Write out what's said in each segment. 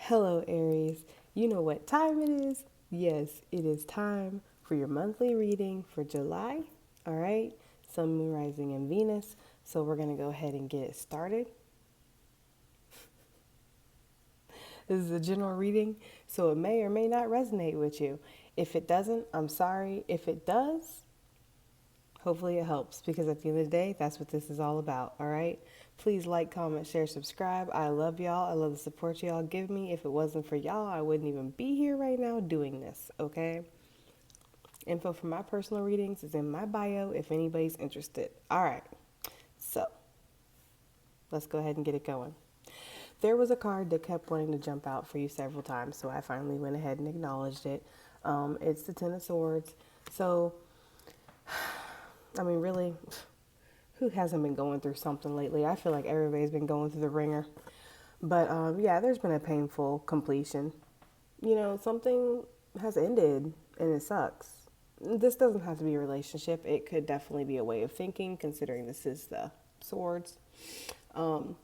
Hello, Aries. You know what time it is? Yes, it is time for your monthly reading for July. All right, Sun, Moon, Rising, and Venus. So, we're going to go ahead and get it started. This is a general reading, so it may or may not resonate with you. If it doesn't, I'm sorry. If it does, hopefully it helps because at the end of the day, that's what this is all about. All right. Please like, comment, share, subscribe. I love y'all. I love the support y'all give me. If it wasn't for y'all, I wouldn't even be here right now doing this. Okay. Info for my personal readings is in my bio if anybody's interested. All right. So let's go ahead and get it going. There was a card that kept wanting to jump out for you several times, so I finally went ahead and acknowledged it. It's the Ten of Swords. So, I mean, really, who hasn't been going through something lately? I feel like everybody's been going through the ringer. But yeah, there's been a painful completion. Something has ended and it sucks. This doesn't have to be a relationship. It could definitely be a way of thinking, considering this is the swords. Um,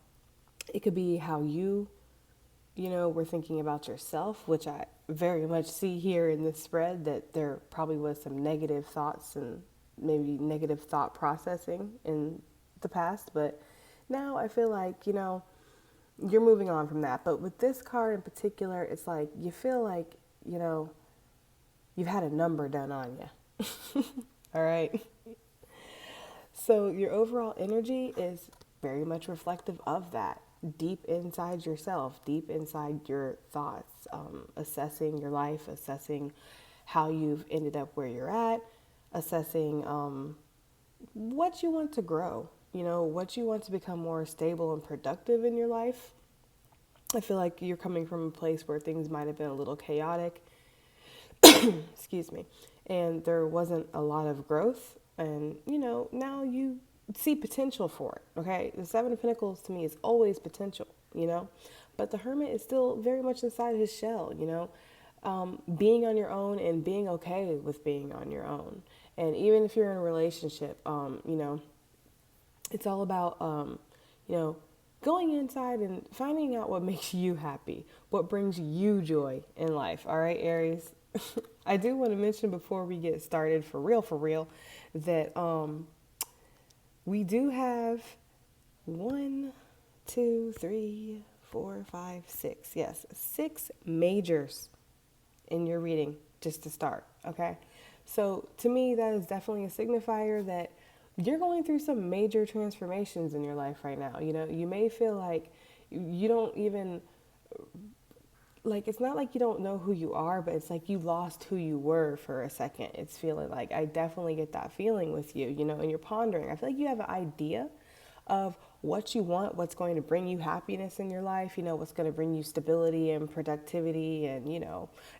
it could be how were thinking about yourself, which I very much see here in this spread that there probably was some negative thoughts and maybe negative thought processing in the past. But now I feel like, you're moving on from that. But with this card in particular, it's like you feel like, you've had a number done on you. All right. So your overall energy is very much reflective of that. Deep inside yourself, deep inside your thoughts, assessing your life, assessing how you've ended up where you're at, assessing what you want to grow, what you want to become more stable and productive in your life. I feel like you're coming from a place where things might have been a little chaotic, excuse me, and there wasn't a lot of growth. And, now you see potential for it, okay? The Seven of Pentacles to me is always potential. But the Hermit is still very much inside his shell. Being on your own and being okay with being on your own. And even if you're in a relationship, it's all about, you know, going inside and finding out what makes you happy, what brings you joy in life. All right, Aries. I do want to mention before we get started, for real, that we do have one, two, three, four, five, six. Yes, six majors in your reading just to start. Okay. So to me, that is definitely a signifier that you're going through some major transformations in your life right now. You may feel like you don't even, like, it's not like you don't know who you are, but it's like you lost who you were for a second. It's feeling like, I definitely get that feeling with you, and you're pondering. I feel like you have an idea of what you want, what's going to bring you happiness in your life, what's going to bring you stability and productivity and,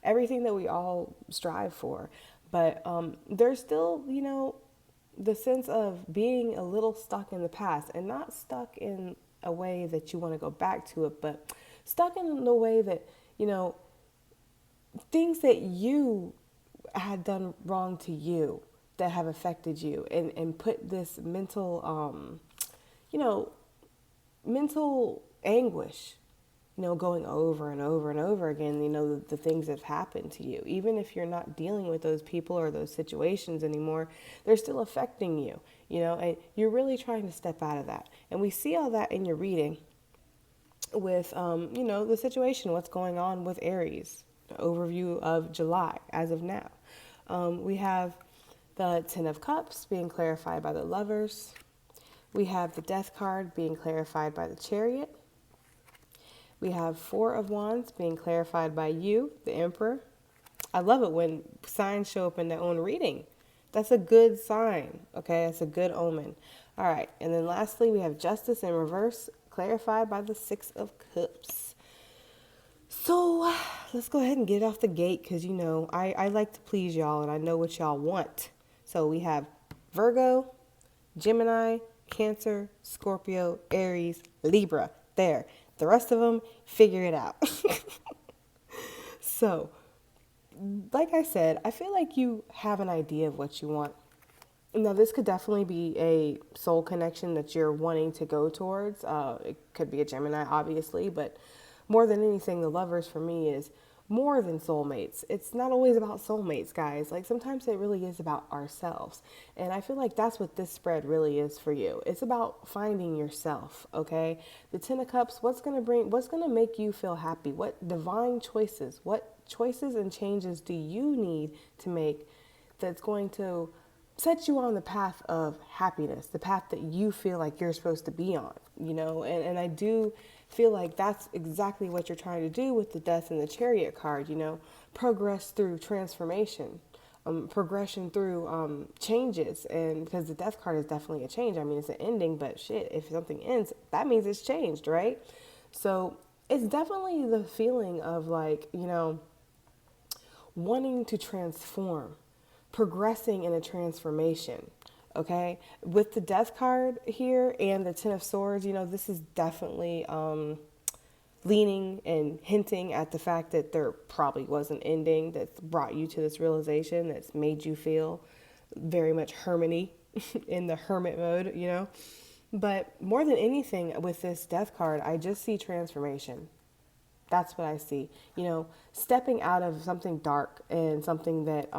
everything that we all strive for. But there's still, the sense of being a little stuck in the past, and not stuck in a way that you want to go back to it, but stuck in the way that, you know, things that you had done wrong to you that have affected you, and put this mental, you know, mental anguish, going over and over and over again, the things that have happened to you. Even if you're not dealing with those people or those situations anymore, they're still affecting you, and you're really trying to step out of that. And we see all that in your reading with, the situation, what's going on with Aries, the overview of July as of now. We have the Ten of Cups being clarified by the Lovers. We have the Death card being clarified by the Chariot. We have Four of Wands being clarified by you, the Emperor. I love it when signs show up in their own reading. That's a good sign, okay? That's a good omen. All right, and then lastly, we have Justice in reverse, clarified by the Six of Cups. So let's go ahead and get it off the gate because, I like to please y'all and I know what y'all want. So we have Virgo, Gemini, Cancer, Scorpio, Aries, Libra. There. The rest of them, figure it out. So, like I said, I feel like you have an idea of what you want. Now, this could definitely be a soul connection that you're wanting to go towards. It could be a Gemini, obviously, but more than anything, the Lovers for me is more than soulmates. It's not always about soulmates, guys. Like sometimes it really is about ourselves. And I feel like that's what this spread really is for you. It's about finding yourself, okay? The 10 of Cups, what's going to make you feel happy? What divine choices, what choices and changes do you need to make that's going to set you on the path of happiness, the path that you feel like you're supposed to be on, you know? And I do feel like that's exactly what you're trying to do with the Death and the Chariot card, you know? Progress through transformation, progression through changes. And because the Death card is definitely a change. I mean, it's an ending, but shit, if something ends, that means it's changed, right? So it's definitely the feeling of like, you know, wanting to transform, progressing in a transformation. Okay, with the Death card here and the Ten of Swords, you know, this is definitely leaning and hinting at the fact that there probably was an ending that's brought you to this realization that's made you feel very much hermity in the hermit mode, you know. But more than anything with this Death card, I just see transformation. That's what I see. You know, stepping out of something dark and something that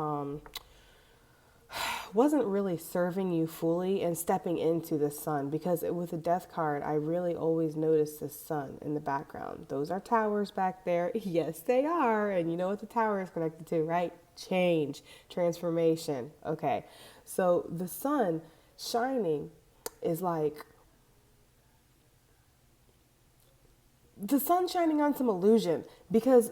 wasn't really serving you fully and stepping into the sun. Because with the Death card, I really always notice the sun in the background. Those are towers back there. Yes, they are. And you know what the tower is connected to, right? Change, transformation. Okay. So the sun shining is like the sun shining on some illusion because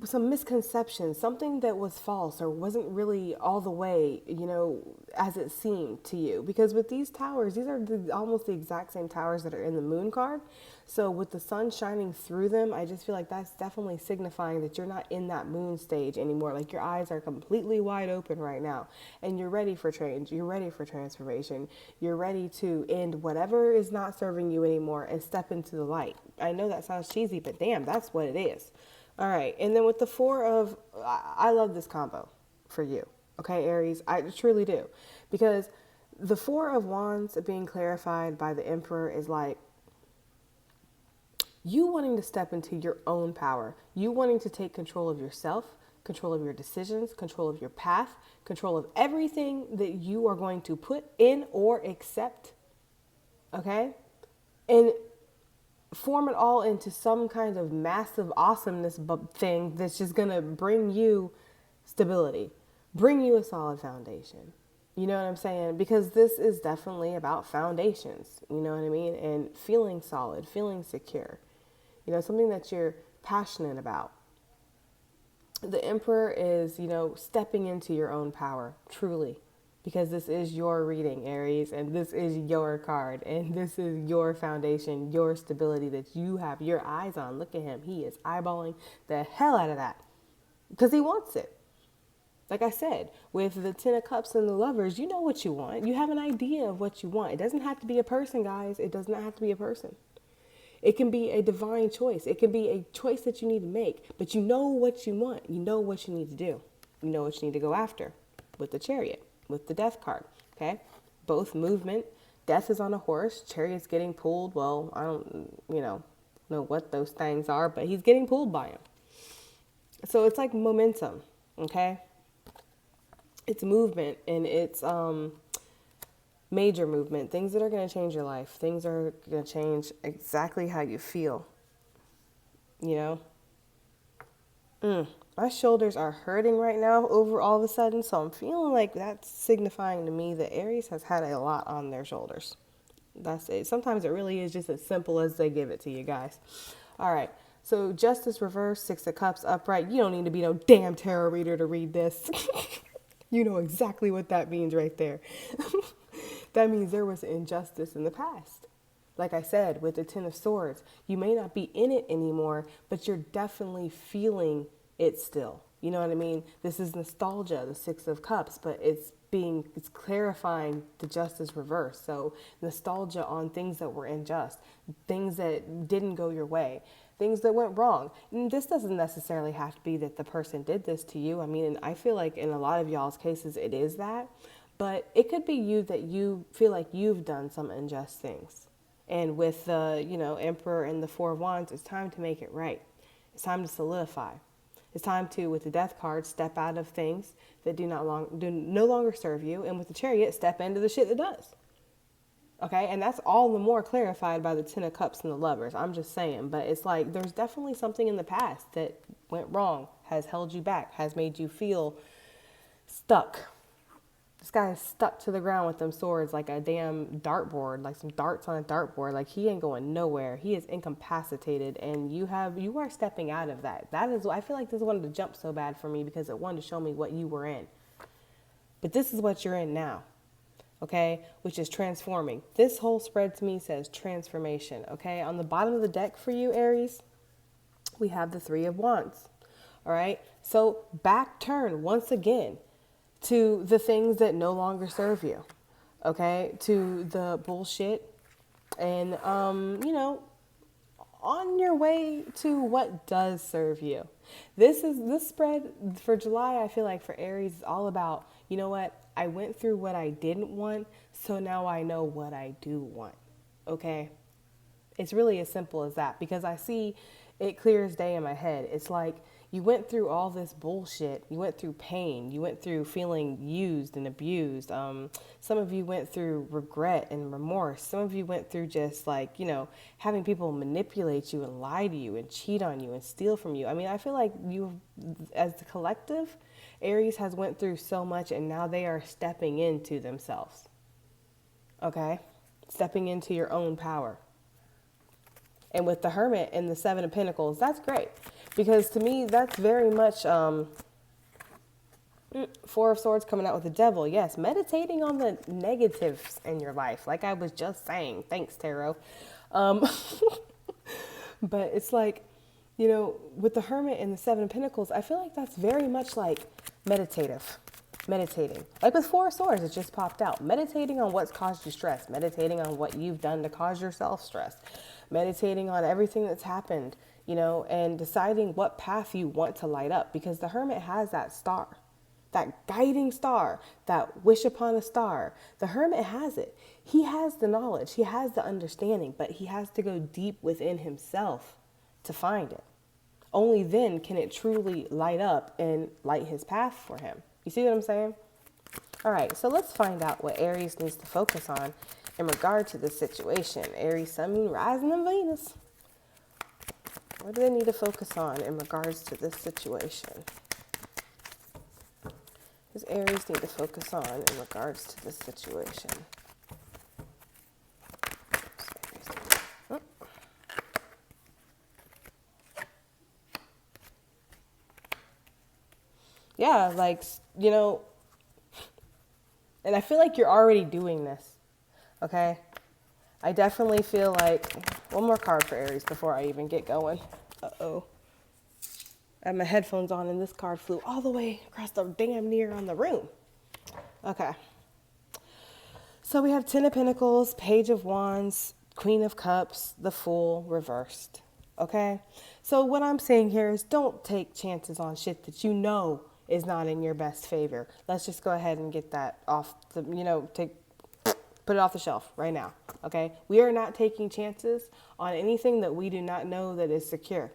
some misconception, something that was false or wasn't really all the way, you know, as it seemed to you. Because with these towers, these are almost the exact same towers that are in the moon card. So with the sun shining through them, I just feel like that's definitely signifying that you're not in that moon stage anymore. Like your eyes are completely wide open right now and you're ready for change. You're ready for transformation. You're ready to end whatever is not serving you anymore and step into the light. I know that sounds cheesy, but damn, that's what it is. All right. And then with the Four of, I love this combo for you. Okay, Aries, I truly do. Because the Four of Wands being clarified by the Emperor is like, you wanting to step into your own power, you wanting to take control of yourself, control of your decisions, control of your path, control of everything that you are going to put in or accept, okay? And form it all into some kind of massive awesomeness thing that's just going to bring you stability, bring you a solid foundation. You know what I'm saying? Because this is definitely about foundations, you know what I mean? And feeling solid, feeling secure. You know, something that you're passionate about. The Emperor is, you know, stepping into your own power, truly. Because this is your reading, Aries, and this is your card, and this is your foundation, your stability that you have your eyes on. Look at him. He is eyeballing the hell out of that because he wants it. Like I said, with the Ten of Cups and the Lovers, you know what you want. You have an idea of what you want. It doesn't have to be a person, guys. It does not have to be a person. It can be a divine choice. It can be a choice that you need to make, but you know what you want. You know what you need to do. You know what you need to go after with the Chariot, with the Death card, okay? Both movement. Death is on a horse. Chariot's getting pulled. Well, I don't, know what those things are, but he's getting pulled by him. So it's like momentum, okay? It's movement and it's major movement, things that are going to change your life, things are going to change exactly how you feel, you know. My shoulders are hurting right now over all of a sudden, so I'm feeling like that's signifying to me that Aries has had a lot on their shoulders. That's it. Sometimes it really is just as simple as they give it to you guys. All right, so Justice reverse, Six of Cups upright. You don't need to be no damn tarot reader to read this. You know exactly what that means right there. That means there was injustice in the past. Like I said, with the Ten of Swords, you may not be in it anymore, but you're definitely feeling it still. You know what I mean? This is nostalgia, the Six of Cups, but it's clarifying the justice reverse. So nostalgia on things that were unjust, things that didn't go your way, things that went wrong. And this doesn't necessarily have to be that the person did this to you. I mean, and I feel like in a lot of y'all's cases, it is that. But it could be you that you feel like you've done some unjust things. And with the, Emperor and the Four of Wands, it's time to make it right. It's time to solidify. It's time to, with the death card, step out of things that do no longer serve you, and with the chariot, step into the shit that does. Okay, and that's all the more clarified by the Ten of Cups and the Lovers. I'm just saying, but it's like there's definitely something in the past that went wrong, has held you back, has made you feel stuck. This guy is stuck to the ground with them swords like a damn dartboard, like some darts on a dartboard. Like he ain't going nowhere. He is incapacitated, and you are stepping out of that. That is, I feel like this wanted to jump so bad for me because it wanted to show me what you were in. But this is what you're in now. Okay, which is transforming. This whole spread to me says transformation. Okay, on the bottom of the deck for you, Aries, we have the Three of Wands. All right, so back turn once again to the things that no longer serve you. Okay, to the bullshit, and on your way to what does serve you. This spread for July. I feel like for Aries is all about, you know what? I went through what I didn't want, so now I know what I do want. Okay? It's really as simple as that, because I see it clear as day in my head. It's like you went through all this bullshit. You went through pain. You went through feeling used and abused. Some of you went through regret and remorse. Some of you went through just like, having people manipulate you and lie to you and cheat on you and steal from you. I mean, I feel like you, as the collective, Aries has went through so much, and now they are stepping into themselves. Okay? Stepping into your own power. And with the Hermit and the Seven of Pentacles, that's great. Because to me, that's very much Four of Swords coming out with the Devil. Yes, meditating on the negatives in your life. Like I was just saying. Thanks, Tarot. But it's like, with the Hermit and the Seven of Pentacles, I feel like that's very much like meditating. Like with Four of Swords, it just popped out. Meditating on what's caused you stress. Meditating on what you've done to cause yourself stress. Meditating on everything that's happened, and deciding what path you want to light up. Because the Hermit has that star, that guiding star, that wish upon a star. The Hermit has it. He has the knowledge. He has the understanding, but he has to go deep within himself to find it. Only then can it truly light up and light his path for him. You see what I'm saying? All right, so let's find out what Aries needs to focus on in regard to this situation. Aries, Sun, Moon, Rising, and Venus. What do they need to focus on in regards to this situation? Does Aries need to focus on in regards to this situation? Oh. Yeah, like, and I feel like you're already doing this, okay? I definitely feel like, one more card for Aries before I even get going. Uh-oh. I have my headphones on and this card flew all the way across the damn near on the room. Okay. So we have Ten of Pentacles, Page of Wands, Queen of Cups, the Fool reversed. Okay? So what I'm saying here is don't take chances on shit that you know is not in your best favor. Let's just go ahead and get that off the, put it off the shelf right now. Okay? We are not taking chances on anything that we do not know that is secure.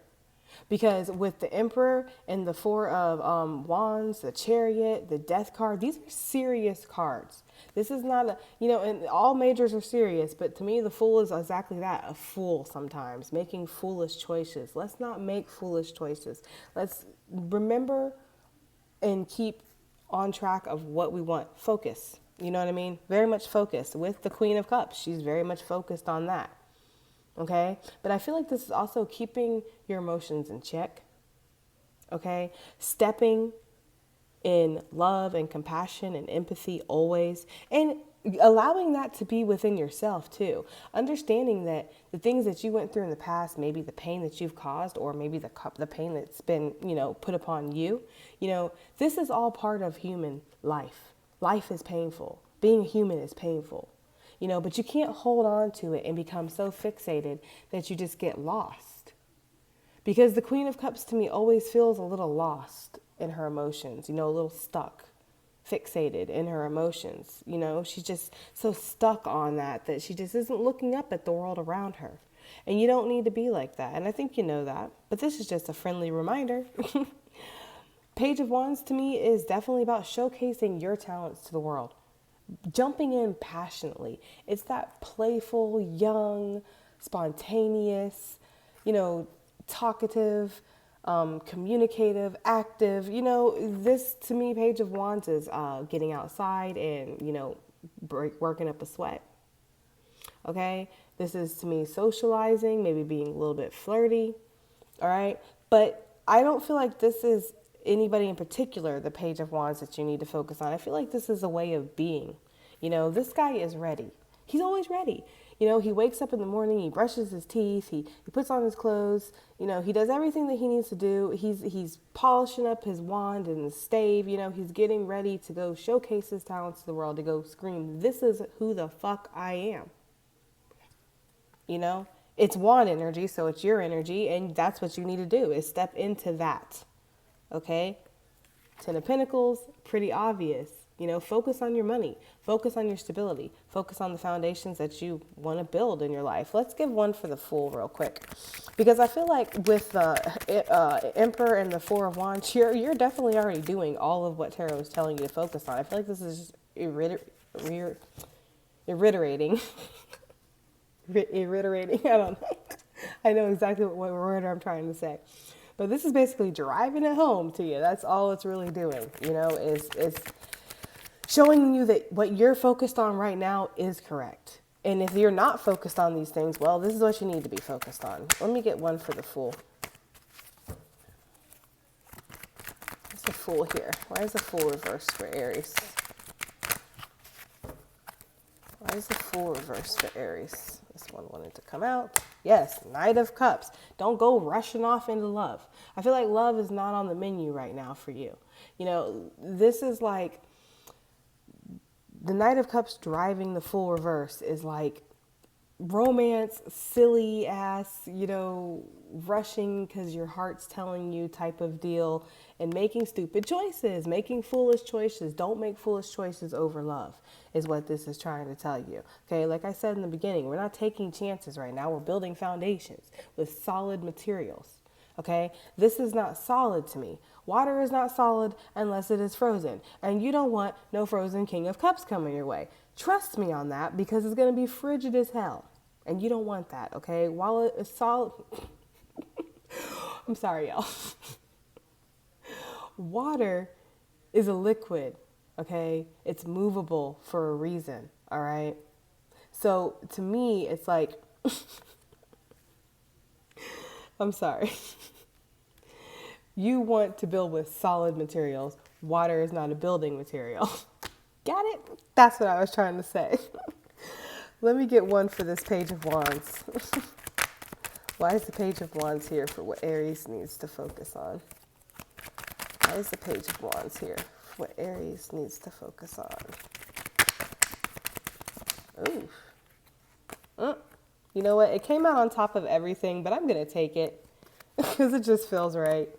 Because with the Emperor and the Four of Wands, the Chariot, the Death card, these are serious cards. This is not and all majors are serious, but to me the Fool is exactly that, a fool sometimes, making foolish choices. Let's not make foolish choices. Let's remember and keep on track of what we want. Focus. You know what I mean? Very much focused. With the Queen of Cups, she's very much focused on that. Okay? But I feel like this is also keeping your emotions in check. Okay? Stepping in love and compassion and empathy always. And allowing that to be within yourself too. Understanding that the things that you went through in the past, maybe the pain that you've caused, or maybe the pain that's been, put upon you. This is all part of human life. Life is painful. Being human is painful. But you can't hold on to it and become so fixated that you just get lost. Because the Queen of Cups to me always feels a little lost in her emotions, a little stuck, fixated in her emotions. She's just so stuck on that she just isn't looking up at the world around her. And you don't need to be like that. And I think you know that. But this is just a friendly reminder. Page of Wands to me is definitely about showcasing your talents to the world, jumping in passionately. It's that playful, young, spontaneous, talkative, communicative, active. This to me, Page of Wands is getting outside and, working up a sweat. Okay? This is to me socializing, maybe being a little bit flirty. All right? But I don't feel like this is anybody in particular, the Page of Wands, that you need to focus on. I feel like this is a way of being. This guy is ready. He's always ready. He wakes up in the morning, he brushes his teeth, he puts on his clothes, he does everything that he needs to do. He's polishing up his wand and his stave, he's getting ready to go showcase his talents to the world, to go scream, this is who the fuck I am. It's wand energy, so it's your energy, and that's what you need to do, is step into that. Okay? Ten of Pentacles, pretty obvious. Focus on your money, focus on your stability, focus on the foundations that you want to build in your life. Let's give one for the Fool real quick, because I feel like with the Emperor and the Four of Wands, you're definitely already doing all of what Tarot is telling you to focus on. I feel like this is just reiterating. Reiterating. I don't know. I know exactly what word I'm trying to say. But this is basically driving it home to you. That's all it's really doing, is showing you that what you're focused on right now is correct. And if you're not focused on these things, well, this is what you need to be focused on. Let me get one for the Fool. What's the Fool here? Why is the Fool reversed for Aries? Why is the Fool reversed for Aries? This one wanted to come out. Yes, Knight of Cups. Don't go rushing off into love. I feel like love is not on the menu right now for you. This is like the Knight of Cups driving the Fool reverse is like romance, silly ass, rushing because your heart's telling you type of deal, and making stupid choices, making foolish choices. Don't make foolish choices over love is what this is trying to tell you. Okay, like I said in the beginning, we're not taking chances right now. We're building foundations with solid materials. Okay, this is not solid to me. Water is not solid unless it is frozen. And you don't want no frozen King of Cups coming your way. Trust me on that, because it's going to be frigid as hell. And you don't want that, okay? While it is solid... I'm sorry, y'all. Water is a liquid, okay? It's movable for a reason, all right? So to me, it's like... I'm sorry. You want to build with solid materials. Water is not a building material. Got it? That's what I was trying to say. Let me get one for this Page of Wands. Why is the Page of Wands here for what Aries needs to focus on? Why is the Page of Wands here for what Aries needs to focus on? Ooh. You know what? It came out on top of everything, but I'm going to take it because it just feels right,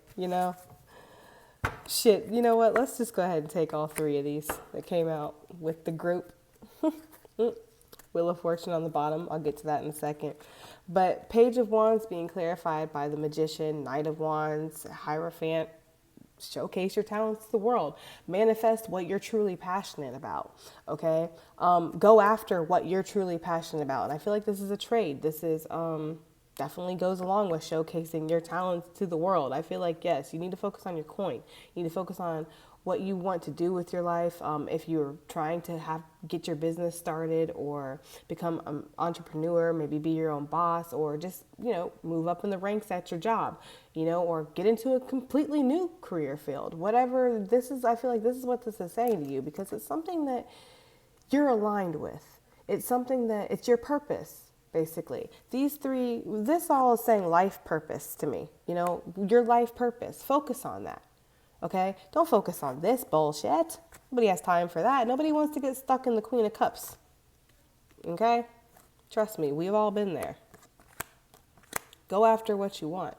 Shit, you know what? Let's just go ahead and take all three of these that came out with the group. Wheel of Fortune on the bottom. I'll get to that in a second. But Page of Wands being clarified by the Magician, Knight of Wands, Hierophant. Showcase your talents to the world. Manifest what you're truly passionate about, okay? Go after what you're truly passionate about. And I feel like this is a trade. This is definitely goes along with showcasing your talents to the world. I feel like, yes, you need to focus on your coin. You need to focus on what you want to do with your life. If you're trying to get your business started or become an entrepreneur, maybe be your own boss, or just, move up in the ranks at your job, or get into a completely new career field. Whatever this is, I feel like this is what this is saying to you, because it's something that you're aligned with. It's something that it's your purpose. Basically, this all is saying life purpose to me, your life purpose. Focus on that. Okay? Don't focus on this bullshit. Nobody has time for that. Nobody wants to get stuck in the Queen of Cups. Okay? Trust me, we've all been there. Go after what you want.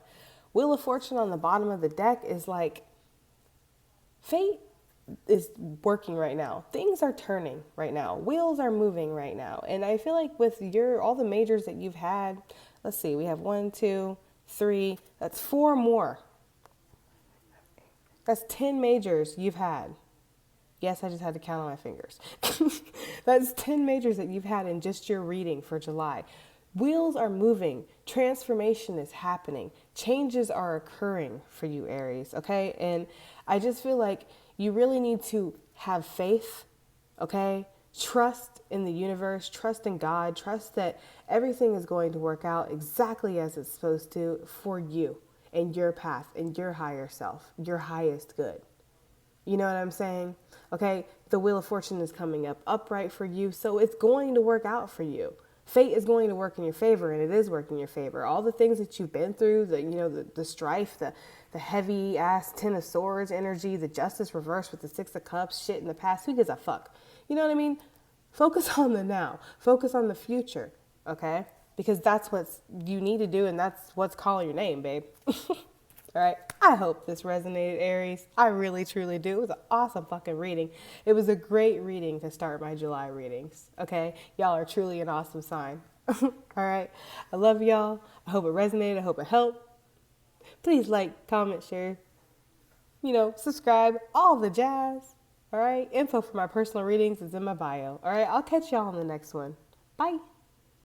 Wheel of Fortune on the bottom of the deck is like fate is working right now. Things are turning right now. Wheels are moving right now. And I feel like with all the majors that you've had, Let's see, we have 1, 2, 3, that's 4 more. That's 10 majors you've had. Yes, I just had to count on my fingers. That's 10 majors that you've had in just your reading for July. Wheels are moving. Transformation is happening. Changes are occurring for you, Aries, okay? And I just feel like you really need to have faith, okay? Trust in the universe, trust in God, trust that everything is going to work out exactly as it's supposed to for you and your path and your higher self, your highest good. You know what I'm saying? Okay, the Wheel of Fortune is coming up upright for you, so it's going to work out for you. Fate is going to work in your favor, and it is working in your favor. All the things that you've been through, the strife, the heavy ass Ten of Swords energy, the Justice reversed with the Six of Cups, shit in the past. Who gives a fuck? You know what I mean? Focus on the now. Focus on the future. Okay, because that's what you need to do, and that's what's calling your name, babe. All right. I hope this resonated, Aries. I really, truly do. It was an awesome fucking reading. It was a great reading to start my July readings. Okay. Y'all are truly an awesome sign. All right. I love y'all. I hope it resonated. I hope it helped. Please like, comment, share, subscribe, all the jazz. All right. Info for my personal readings is in my bio. All right. I'll catch y'all on the next one. Bye.